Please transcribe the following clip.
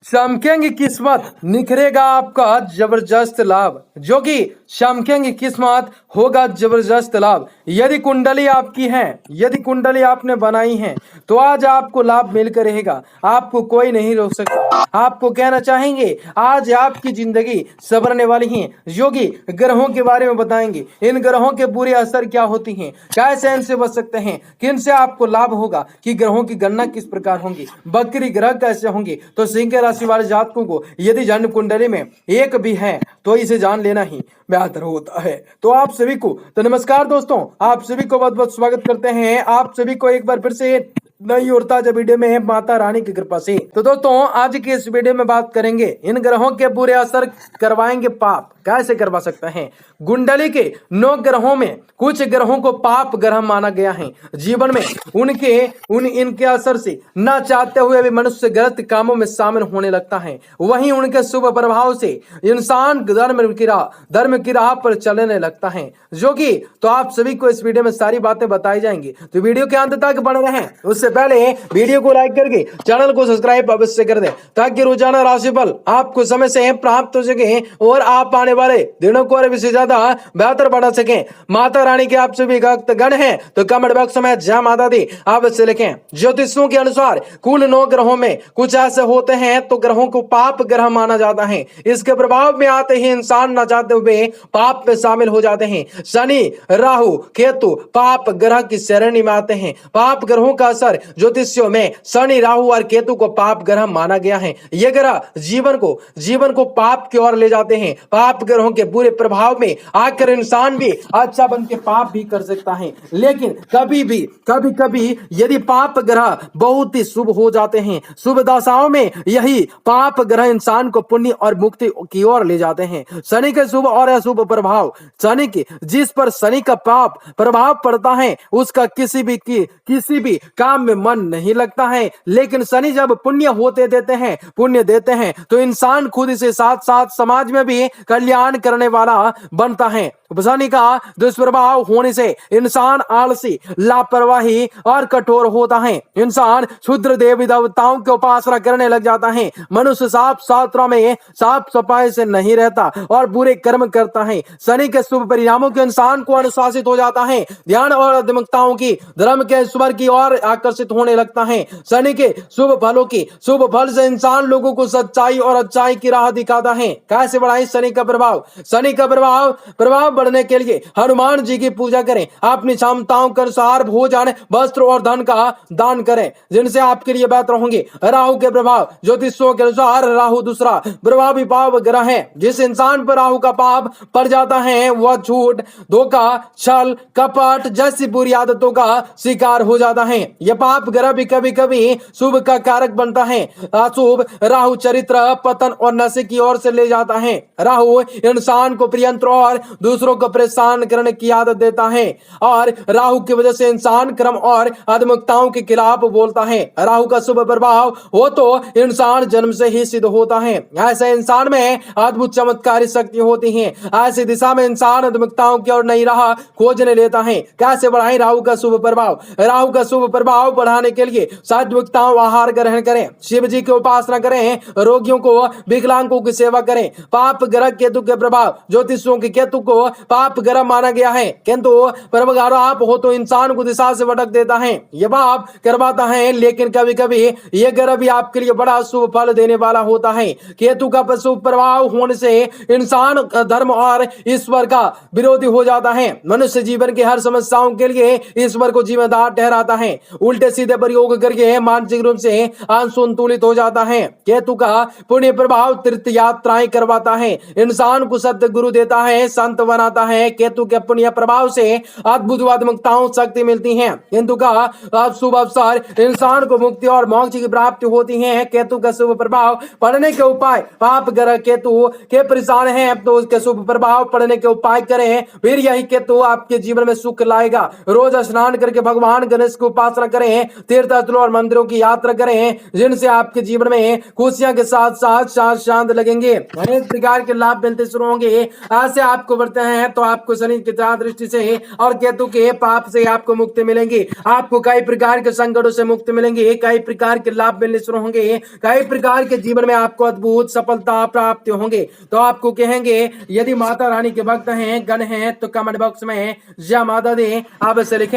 चमकेंगी किस्मत, निखरेगा आपका जबरदस्त लाभ। जो कि चमकेंगी किस्मत, होगा जबरदस्त लाभ। यदि कुंडली आपकी है, यदि कुंडली आपने बनाई है, तो आज आपको लाभ मिलकर रहेगा। आपको कोई नहीं रोक सकता। आपको कहना चाहेंगे आज आपकी जिंदगी संवरने वाली है। योगी ग्रहों के बारे में बताएंगे, इन ग्रहों के बुरे असर क्या होती हैं, कैसे इनसे बच सकते हैं, किन से आपको लाभ होगा, कि ग्रहों की गणना किस प्रकार होंगी, बकरी ग्रह कैसे होंगे। तो सिंह के राशि वाले जातकों को यदि जन्म कुंडली में एक भी है तो इसे जान लेना ही बेहतर होता है। तो आप सभी को तो नमस्कार दोस्तों, आप सभी को बहुत बहुत स्वागत करते हैं। आप सभी को एक बार फिर से नई और ताजा वीडियो में माता रानी की कृपा से। तो दोस्तों आज की इस वीडियो में बात करेंगे, इन ग्रहों के बुरे असर करवाएंगे पाप, कैसे करवा सकते हैं। कुंडली के 9 ग्रहों में कुछ ग्रहों को पाप ग्रह माना गया है। जीवन में इनके असर से न चाहते हुए भी मनुष्य गलत कामों में शामिल होने लगता है। वहीं उनके शुभ प्रभाव से इंसान धर्म की राह पर चलने लगता है। जो कि तो आप सभी को इस वीडियो में सारी बातें बताई जाएंगी, तो वीडियो के अंत तक बने रहें। उससे पहले वीडियो को लाइक करके चैनल को सब्सक्राइब अवश्य कर दें, ताकि रोजाना राशिफल आपको समय से प्राप्त हो सके और आप आने वाले दिनों को और भी ज्यादा बेहतर बना सकें। माता रानी के आप सभी भक्त गण हैं तो कमेंट बॉक्स में जय माता दी अवश्य लिखें। ज्योतिषों के अनुसार कुल 9 ग्रहों में कुछ ऐसे होते हैं तो ग्रहों को पाप ग्रह माना जाता है। इसके प्रभाव में आते ही इंसान न चाहते हुए पाप में शामिल हो जाते हैं। शनि, राहु, केतु पाप ग्रह की श्रेणी में आते हैं। पाप ग्रहों का असर ज्योतिषियों में शनि, राहु और केतु को पाप ग्रह माना गया है। ये ग्रह जीवन को पाप की ओर ले जाते हैं। पाप ग्रहों के बुरे प्रभाव में आकर इंसान भी अच्छा बन के पाप भी कर सकता है। लेकिन कभी यदि पाप ग्रह बहुत ही शुभ हो जाते हैं, शुभ दशाओं में यही पाप ग्रह इंसान को पुण्य और मुक्ति की ओर ले जाते हैं। शनि के शुभ और अशुभ प्रभाव, जिस पर शनि का पाप प्रभाव पड़ता है उसका किसी भी काम में मन नहीं लगता है। लेकिन शनि जब पुण्य देते हैं तो इंसान खुद से साथ साथ समाज में भी कल्याण करने वाला बनता है। शनि का दुष्प्रभाव होने से इंसान आलसी, लापरवाही और कठोर होता है। इंसान क्षुद्र देवी देवताओं की उपासना करने लग जाता है। मनुष्य साफ सुथरा में साफ सफाई से नहीं रहता और बुरे कर्म करता है। शनि के शुभ परिणामों के इंसान को अनुशासित हो जाता है, ध्यान और आध्यात्मिकताओं की धर्म के ईश्वर की ओर आकर्षित होने लगता है। शनि के शुभ फल से इंसान लोगों को सच्चाई और अच्छाई की राह दिखाता है। कैसे बढ़ाएं शनि का प्रभाव बढ़ने के लिए हनुमान जी की पूजा करें। अपनी क्षमताओं के अनुसार भोजन, वस्त्र और धन का दान करें, जिनसे आपके लिए बेहतर होंगे। राहु के प्रभाव, ज्योतिषों के अनुसार राहु दूसरा प्रभावी पाप ग्रह है। जिस इंसान पर राहु का पाप पड़ जाता है वह झूठ, धोखा, छल, कपट जैसी बुरी आदतों का शिकार हो जाता है। यह पाप ग्रह भी कभी शुभ का कारक बनता है। अशुभ राहु चरित्र पतन और नशे की ओर से ले जाता है। राहु इंसान को प्रियंत्र और दूसरों को परेशान करने की आदत देता है और राहु की वजह से इंसान क्रम और आध्यात्मिकताओं के खिलाफ बोलता है। राहु का शुभ प्रभाव हो तो इंसान जन्म से ही सिद्ध होता है। ऐसे इंसान में अद्भुत चमत्कारी शक्ति होती है। ऐसी दिशा में इंसान आध्यात्मिकताओं की ओर नई राह खोजने लेता है। कैसे बढ़ाएं राहु का शुभ प्रभाव? राहु का शुभ प्रभाव बढ़ाने के लिए सात्विकताओं आहार ग्रहण करें, शिव जी की उपासना करें, रोगियों को, विकलांगों की सेवा करें। पाप ग्रह केतु के प्रभाव, ज्योतिषों के केतु को पाप ग्रह माना गया है। किंतु आप हो तो इंसान को दिशा से भटक देता है, यह पाप करवाता है। लेकिन कभी यह ग्रह भी आपके लिए बड़ा शुभ फल देने वाला होता है। केतु का शुभ प्रभाव होने से इंसान धर्म और ईश्वर का विरोधी हो जाता है। मनुष्य जीवन के हर समस्याओं के लिए ईश्वर को जिम्मेदार ठहराता है। उल्टे सीधे प्रयोग करके मानसिक रूप से असंतुलित हो जाता है। केतु का पुण्य प्रभाव तीर्थ यात्राएं करवाता है, इंसान को सत्य गुरु देता है, संत बनाता है। केतु के पुण्य प्रभाव से अद्भुत आध्यात्मिकताओं शक्ति मिलती है। केतु का शुभ अवसर इंसान को मुक्ति और मोक्ष की प्राप्ति होती है। केतु का शुभ प्रभाव पढ़ने के उपाय, पाप ग्रह केतु के परेशान है तो उसके शुभ प्रभाव पढ़ने के उपाय करें, फिर यही केतु आपके जीवन में सुख लाएगा। रोज स्नान करके भगवान गणेश की उपासना करें, तीर्थ स्थलों और मंदिरों की यात्रा करें, जिनसे आपके जीवन में खुशियां के साथ साथ शांत लगेंगे, अनेक प्रकार के लाभ मिलते शुरू होंगे। ऐसे आपको बढ़ते हैं हैं तो आपको शनि की दृष्टि से और केतु के पाप से आपको मुक्ति मिलेंगी। आपको कई प्रकार के संकटों से मुक्ति मिलेंगी, कई प्रकार के लाभ मिलने शुरू होंगे, कई प्रकार के जीवन में आपको अद्भुत सफलता प्राप्त होंगे। तो आपको कहेंगे यदि माता रानी के भक्त हैं, गण हैं, तो कमेंट बॉक्स में जय माता दी अवश्य लिखें।